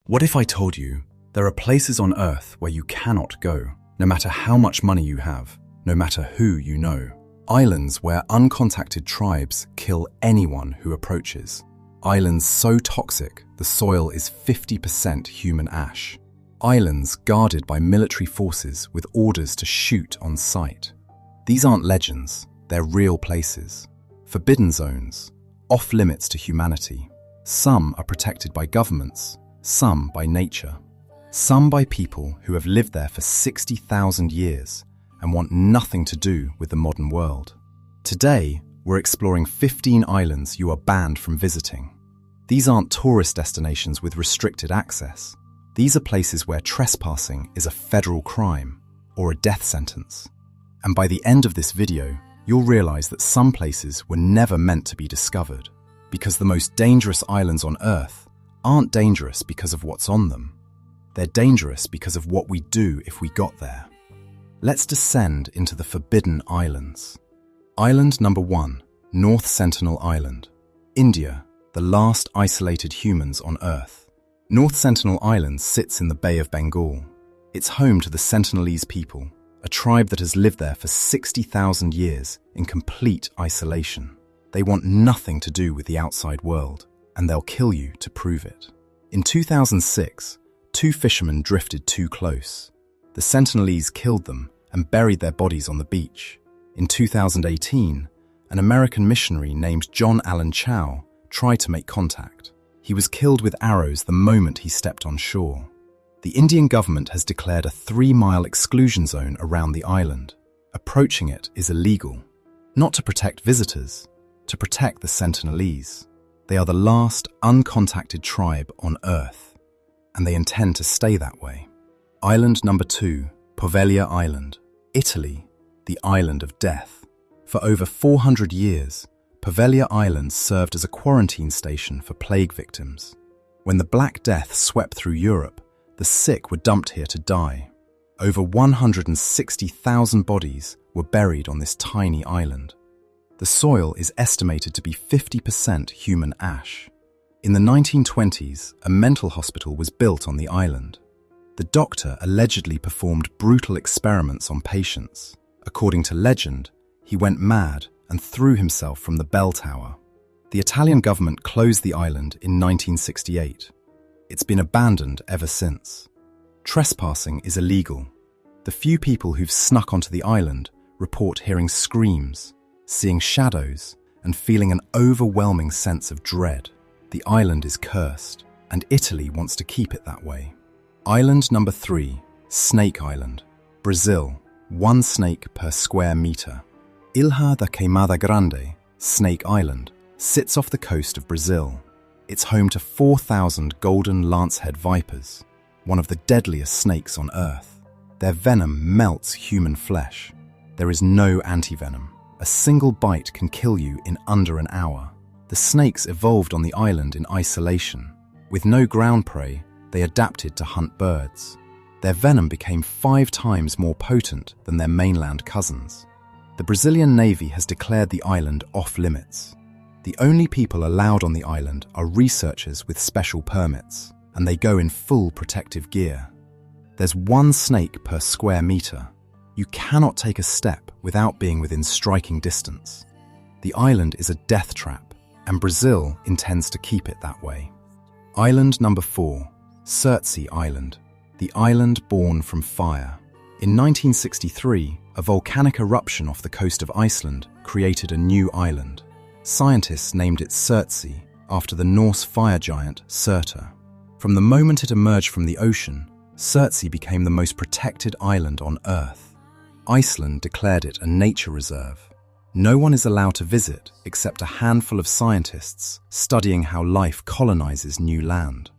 What if I told you there are places on Earth where you cannot go, no matter how much money you have, no matter who you know? Islands where uncontacted tribes kill anyone who approaches. Islands so toxic the soil is 50% human ash. Islands guarded by military forces with orders to shoot on sight. These aren't legends, they're real places. Forbidden zones, off limits to humanity. Some are protected by governments, some by nature. Some by people who have lived there for 60,000 years and want nothing to do with the modern world. Today, we're exploring 15 islands you are banned from visiting. These aren't tourist destinations with restricted access. These are places where trespassing is a federal crime or a death sentence. And by the end of this video, you'll realize that some places were never meant to be discovered, because the most dangerous islands on Earth aren't dangerous because of what's on them. They're dangerous because of what we do if we got there. Let's descend into the Forbidden Islands. Island number 1, North Sentinel Island. India, the last isolated humans on Earth. North Sentinel Island sits in the Bay of Bengal. It's home to the Sentinelese people, a tribe that has lived there for 60,000 years in complete isolation. They want nothing to do with the outside world, and they'll kill you to prove it. In 2006, 2 fishermen drifted too close. The Sentinelese killed them and buried their bodies on the beach. In 2018, an American missionary named John Allen Chow tried to make contact. He was killed with arrows the moment he stepped on shore. The Indian government has declared a 3-mile exclusion zone around the island. Approaching it is illegal, not to protect visitors, to protect the Sentinelese. They are the last uncontacted tribe on Earth, and they intend to stay that way. Island number 2, Poveglia Island. Italy, the island of death. For over 400 years, Poveglia Island served as a quarantine station for plague victims. When the Black Death swept through Europe, the sick were dumped here to die. Over 160,000 bodies were buried on this tiny island. The soil is estimated to be 50% human ash. In the 1920s, a mental hospital was built on the island. The doctor allegedly performed brutal experiments on patients. According to legend, he went mad and threw himself from the bell tower. The Italian government closed the island in 1968. It's been abandoned ever since. Trespassing is illegal. The few people who've snuck onto the island report hearing screams, seeing shadows, and feeling an overwhelming sense of dread. The island is cursed, and Italy wants to keep it that way. Island number 3, Snake Island. Brazil, 1 snake per square meter. Ilha da Queimada Grande, Snake Island, sits off the coast of Brazil. It's home to 4,000 golden lancehead vipers, one of the deadliest snakes on Earth. Their venom melts human flesh. There is no antivenom. A single bite can kill you in under an hour. The snakes evolved on the island in isolation. With no ground prey, they adapted to hunt birds. Their venom became 5 times more potent than their mainland cousins. The Brazilian Navy has declared the island off-limits. The only people allowed on the island are researchers with special permits, and they go in full protective gear. There's 1 snake per square meter. You cannot take a step without being within striking distance. The island is a death trap, and Brazil intends to keep it that way. Island number 4, Surtsey Island, the island born from fire. In 1963, a volcanic eruption off the coast of Iceland created a new island. Scientists named it Surtsey after the Norse fire giant Surtur. From the moment it emerged from the ocean, Surtsey became the most protected island on Earth. Iceland declared it a nature reserve. No one is allowed to visit except a handful of scientists studying how life colonizes new land.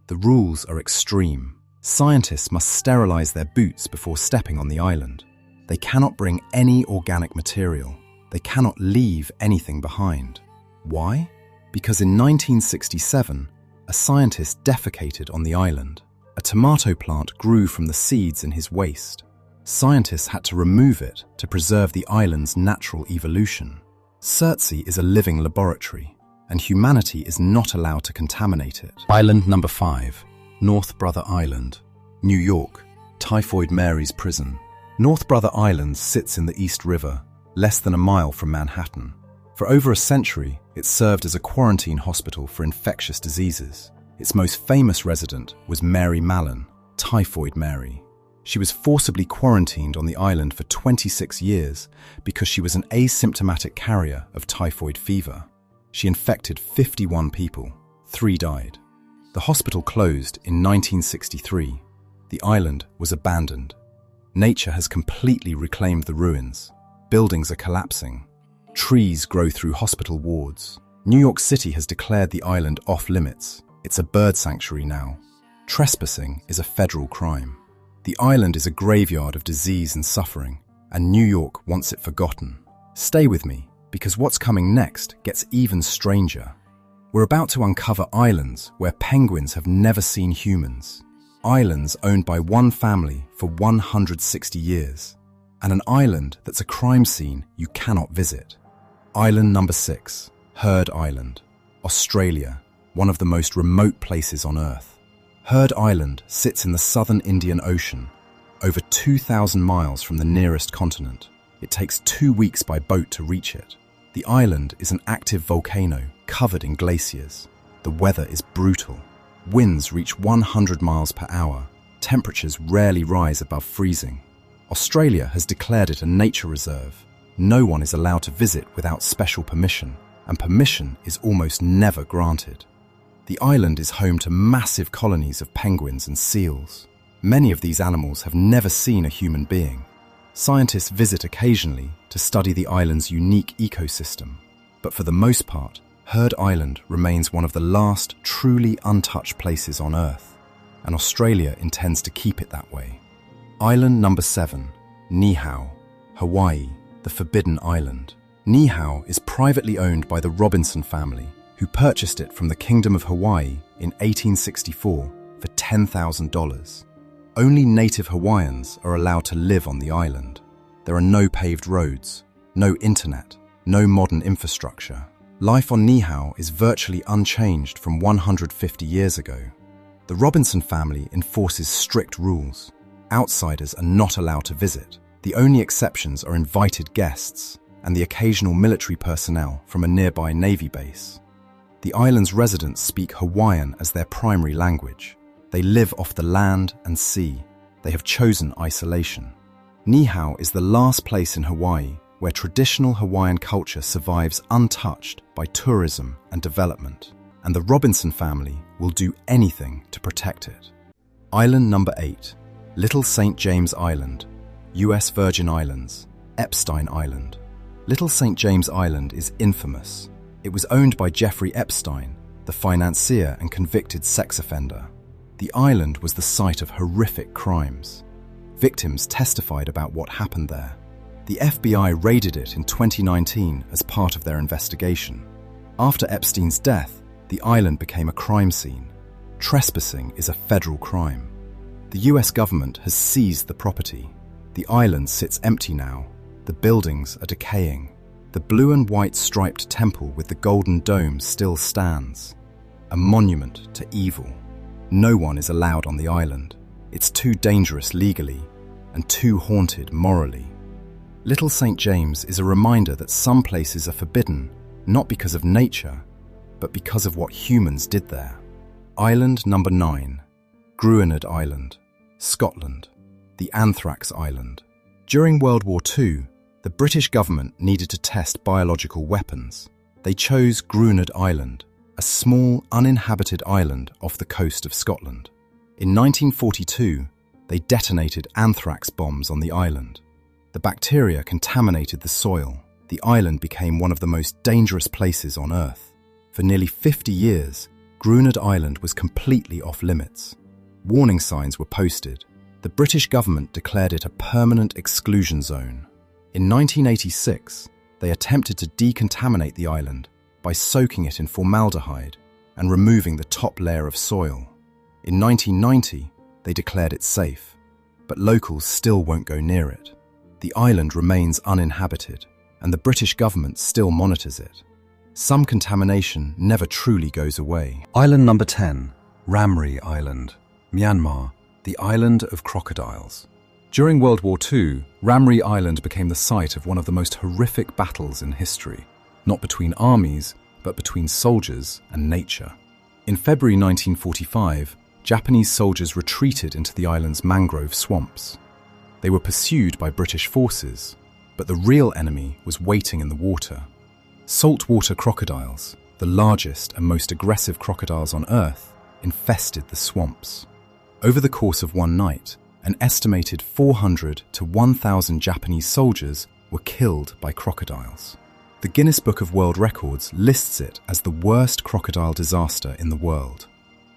The rules are extreme. Scientists must sterilize their boots before stepping on the island. They cannot bring any organic material. They cannot leave anything behind. Why? Because in 1967, a scientist defecated on the island. A tomato plant grew from the seeds in his waste. Scientists had to remove it to preserve the island's natural evolution. Surtsey is a living laboratory, and humanity is not allowed to contaminate it. Island number 5, North Brother Island, New York, Typhoid Mary's Prison. North Brother Island sits in the East River, less than a mile from Manhattan. For over a century, it served as a quarantine hospital for infectious diseases. Its most famous resident was Mary Mallon, Typhoid Mary. She was forcibly quarantined on the island for 26 years because she was an asymptomatic carrier of typhoid fever. She infected 51 people. 3 died. The hospital closed in 1963. The island was abandoned. Nature has completely reclaimed the ruins. Buildings are collapsing. Trees grow through hospital wards. New York City has declared the island off limits. It's a bird sanctuary now. Trespassing is a federal crime. The island is a graveyard of disease and suffering, and New York wants it forgotten. Stay with me, because what's coming next gets even stranger. We're about to uncover islands where penguins have never seen humans. Islands owned by one family for 160 years. And an island that's a crime scene you cannot visit. Island number 6, Heard Island, Australia, one of the most remote places on Earth. Heard Island sits in the southern Indian Ocean, over 2,000 miles from the nearest continent. It takes 2 weeks by boat to reach it. The island is an active volcano covered in glaciers. The weather is brutal. Winds reach 100 miles per hour. Temperatures rarely rise above freezing. Australia has declared it a nature reserve. No one is allowed to visit without special permission, and permission is almost never granted. The island is home to massive colonies of penguins and seals. Many of these animals have never seen a human being. Scientists visit occasionally to study the island's unique ecosystem, but for the most part, Heard Island remains one of the last truly untouched places on Earth, and Australia intends to keep it that way. Island number 7, Niihau, Hawaii, the Forbidden Island. Niihau is privately owned by the Robinson family, who purchased it from the Kingdom of Hawaii in 1864 for $10,000. Only native Hawaiians are allowed to live on the island. There are no paved roads, no internet, no modern infrastructure. Life on Niihau is virtually unchanged from 150 years ago. The Robinson family enforces strict rules. Outsiders are not allowed to visit. The only exceptions are invited guests and the occasional military personnel from a nearby Navy base. The island's residents speak Hawaiian as their primary language. They live off the land and sea. They have chosen isolation. Niihau is the last place in Hawaii where traditional Hawaiian culture survives untouched by tourism and development, and the Robinson family will do anything to protect it. Island number 8, Little St. James Island, US Virgin Islands, Epstein Island. Little St. James Island is infamous. It was owned by Jeffrey Epstein, the financier and convicted sex offender. The island was the site of horrific crimes. Victims testified about what happened there. The FBI raided it in 2019 as part of their investigation. After Epstein's death, the island became a crime scene. Trespassing is a federal crime. The US government has seized the property. The island sits empty now. The buildings are decaying. The blue and white striped temple with the golden dome still stands. A monument to evil. No one is allowed on the island. It's too dangerous legally and too haunted morally. Little St. James is a reminder that some places are forbidden, not because of nature, but because of what humans did there. Island number 9, Gruinard Island, Scotland, the Anthrax Island. During World War II, the British government needed to test biological weapons. They chose Gruinard Island, a small, uninhabited island off the coast of Scotland. In 1942, they detonated anthrax bombs on the island. The bacteria contaminated the soil. The island became one of the most dangerous places on Earth. For nearly 50 years, Gruinard Island was completely off limits. Warning signs were posted. The British government declared it a permanent exclusion zone. In 1986, they attempted to decontaminate the island by soaking it in formaldehyde and removing the top layer of soil. In 1990, they declared it safe, but locals still won't go near it. The island remains uninhabited, and the British government still monitors it. Some contamination never truly goes away. Island number 10, Ramree Island, Myanmar, the island of crocodiles. During World War II, Ramri Island became the site of one of the most horrific battles in history, not between armies, but between soldiers and nature. In February 1945, Japanese soldiers retreated into the island's mangrove swamps. They were pursued by British forces, but the real enemy was waiting in the water. Saltwater crocodiles, the largest and most aggressive crocodiles on Earth, infested the swamps. Over the course of one night, an estimated 400 to 1,000 Japanese soldiers were killed by crocodiles. The Guinness Book of World Records lists it as the worst crocodile disaster in the world.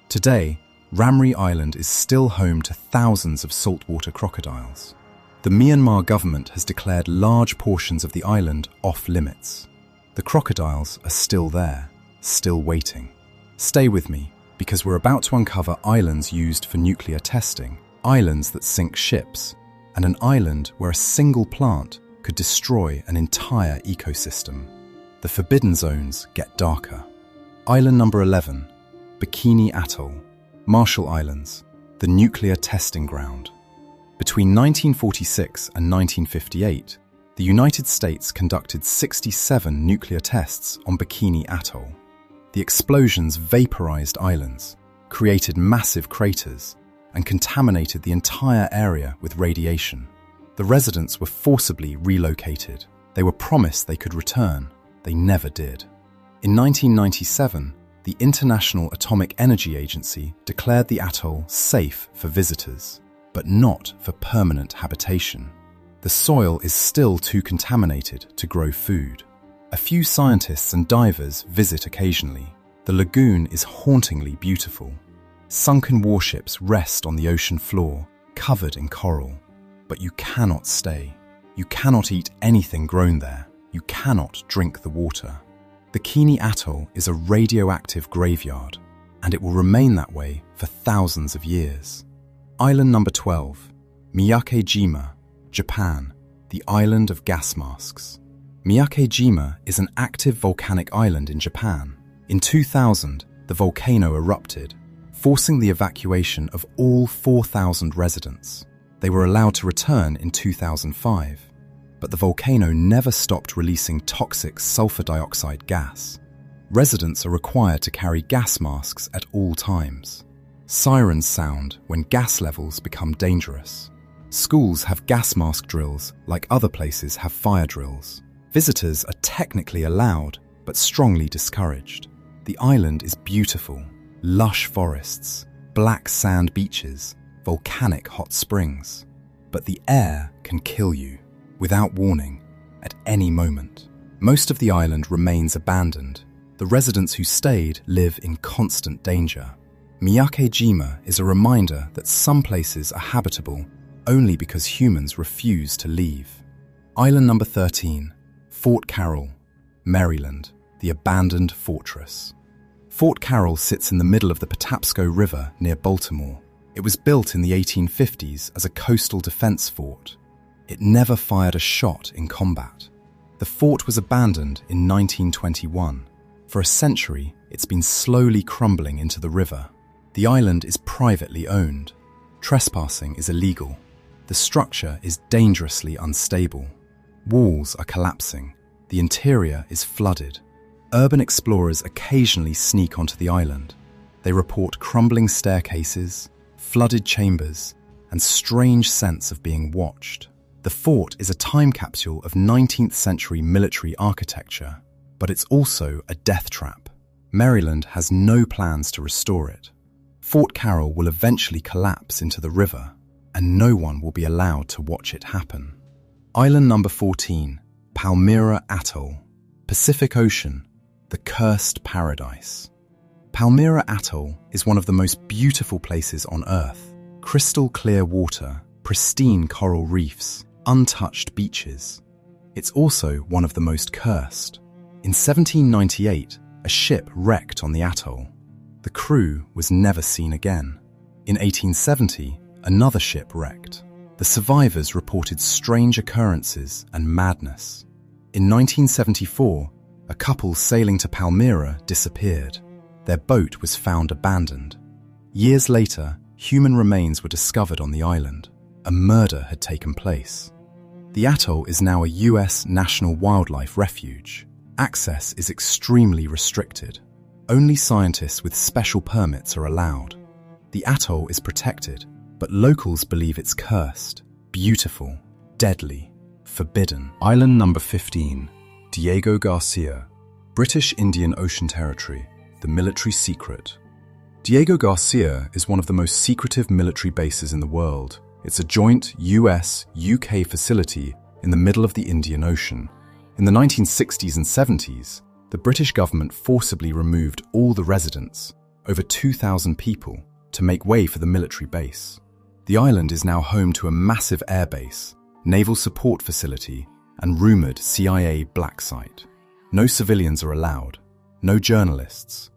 Today, Ramri Island is still home to thousands of saltwater crocodiles. The Myanmar government has declared large portions of the island off-limits. The crocodiles are still there, still waiting. Stay with me, because we're about to uncover islands used for nuclear testing, islands that sink ships, and an island where a single plant could destroy an entire ecosystem. The forbidden zones get darker. Island number 11, Bikini Atoll, Marshall Islands, the nuclear testing ground. Between 1946 and 1958, the United States conducted 67 nuclear tests on Bikini Atoll. The explosions vaporized islands, created massive craters, and contaminated the entire area with radiation. The residents were forcibly relocated. They were promised they could return. They never did. In 1997, the International Atomic Energy Agency declared the atoll safe for visitors, but not for permanent habitation. The soil is still too contaminated to grow food. A few scientists and divers visit occasionally. The lagoon is hauntingly beautiful. Sunken warships rest on the ocean floor, covered in coral. But you cannot stay. You cannot eat anything grown there. You cannot drink the water. Bikini Atoll is a radioactive graveyard, and it will remain that way for thousands of years. Island number 12, Miyake-jima, Japan, the island of gas masks. Miyake-jima is an active volcanic island in Japan. In 2000, the volcano erupted, forcing the evacuation of all 4,000 residents. They were allowed to return in 2005, but the volcano never stopped releasing toxic sulfur dioxide gas. Residents are required to carry gas masks at all times. Sirens sound when gas levels become dangerous. Schools have gas mask drills like other places have fire drills. Visitors are technically allowed, but strongly discouraged. The island is beautiful. Lush forests, black sand beaches, volcanic hot springs. But the air can kill you, without warning, at any moment. Most of the island remains abandoned. The residents who stayed live in constant danger. Miyake-jima is a reminder that some places are habitable only because humans refuse to leave. Island number 13, Fort Carroll, Maryland, the abandoned fortress. Fort Carroll sits in the middle of the Patapsco River near Baltimore. It was built in the 1850s as a coastal defense fort. It never fired a shot in combat. The fort was abandoned in 1921. For a century, it's been slowly crumbling into the river. The island is privately owned. Trespassing is illegal. The structure is dangerously unstable. Walls are collapsing. The interior is flooded. Urban explorers occasionally sneak onto the island. They report crumbling staircases, flooded chambers, and strange sense of being watched. The fort is a time capsule of 19th century military architecture, but it's also a death trap. Maryland has no plans to restore it. Fort Carroll will eventually collapse into the river, and no one will be allowed to watch it happen. Island number 14, Palmyra Atoll, Pacific Ocean, the cursed paradise. Palmyra Atoll is one of the most beautiful places on Earth. Crystal clear water, pristine coral reefs, untouched beaches. It's also one of the most cursed. In 1798, a ship wrecked on the atoll. The crew was never seen again. In 1870, another ship wrecked. The survivors reported strange occurrences and madness. In 1974, a couple sailing to Palmyra disappeared. Their boat was found abandoned. Years later, human remains were discovered on the island. A murder had taken place. The atoll is now a US National Wildlife Refuge. Access is extremely restricted. Only scientists with special permits are allowed. The atoll is protected, but locals believe it's cursed, beautiful, deadly, forbidden. Island number 15, Diego Garcia, British Indian Ocean Territory, the military secret. Diego Garcia is one of the most secretive military bases in the world. It's a joint US-UK facility in the middle of the Indian Ocean. In the 1960s and 70s, the British government forcibly removed all the residents, over 2,000 people, to make way for the military base. The island is now home to a massive airbase, naval support facility, and rumoured CIA black site. No civilians are allowed, no journalists,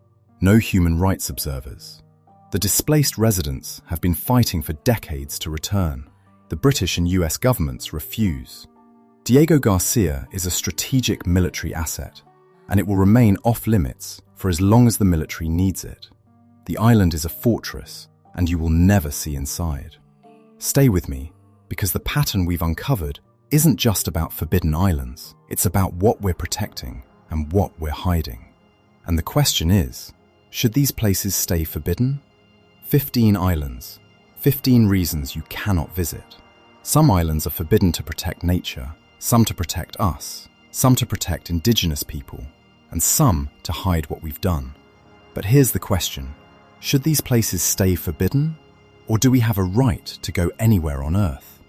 no human rights observers. The displaced residents have been fighting for decades to return. The British and US governments refuse. Diego Garcia is a strategic military asset, and it will remain off-limits for as long as the military needs it. The island is a fortress, and you will never see inside. Stay with me, because the pattern we've uncovered isn't just about forbidden islands. It's about what we're protecting and what we're hiding. And the question is, should these places stay forbidden? 15 islands, 15 reasons you cannot visit. Some islands are forbidden to protect nature, some to protect us, some to protect indigenous people, and some to hide what we've done. But here's the question. Should these places stay forbidden? Or do we have a right to go anywhere on Earth?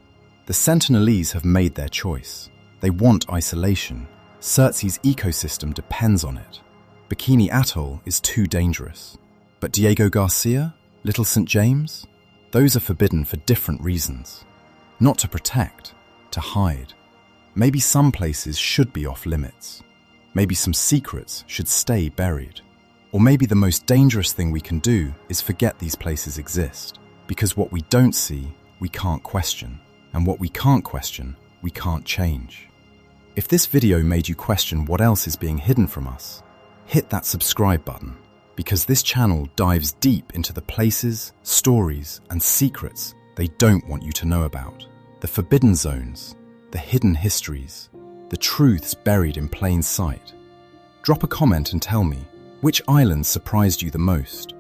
The Sentinelese have made their choice. They want isolation. Surtsi's ecosystem depends on it. Bikini Atoll is too dangerous. But Diego Garcia, Little St. James, those are forbidden for different reasons. Not to protect, to hide. Maybe some places should be off limits. Maybe some secrets should stay buried. Or maybe the most dangerous thing we can do is forget these places exist. Because what we don't see, we can't question. And what we can't question, we can't change. If this video made you question what else is being hidden from us, hit that subscribe button, because this channel dives deep into the places, stories, and secrets they don't want you to know about. The forbidden zones, the hidden histories, the truths buried in plain sight. Drop a comment and tell me, which islands surprised you the most?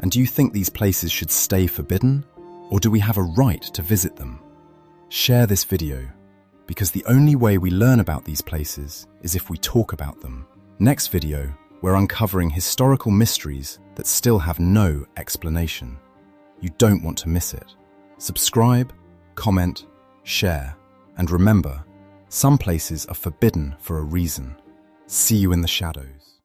And do you think these places should stay forbidden, or do we have a right to visit them? Share this video, because the only way we learn about these places is if we talk about them. Next video, we're uncovering historical mysteries that still have no explanation. You don't want to miss it. Subscribe, comment, share, and remember, some places are forbidden for a reason. See you in the shadows.